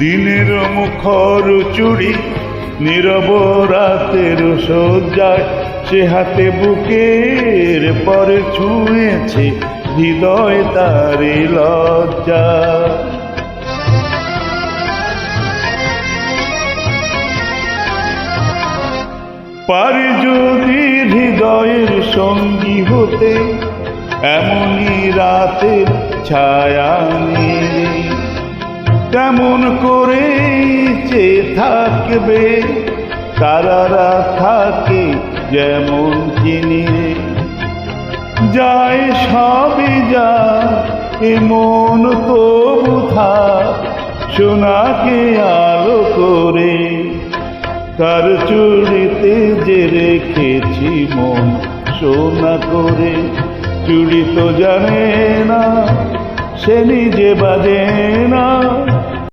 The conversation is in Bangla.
দিনের মুখর চুড়ি নীরব রাতের সজ্জায় সে হাতে বুকের পরে ছুঁয়েছে হৃদয় তারে লজ্জা। পারি যদি হৃদয়ের সঙ্গী হতে এমনই রাতের ছায়া নিয়ে, তেমন করে চেয়ে থাকবে তারারা থাকে যেমন চিনি। যায় সবই যা এমন তবু থাক সোনাকে আলো করে, তার চুড়িতে যে রেখেছি মন সোনা করে। চুড়ি তো জানে না সে নিজে বাজে না,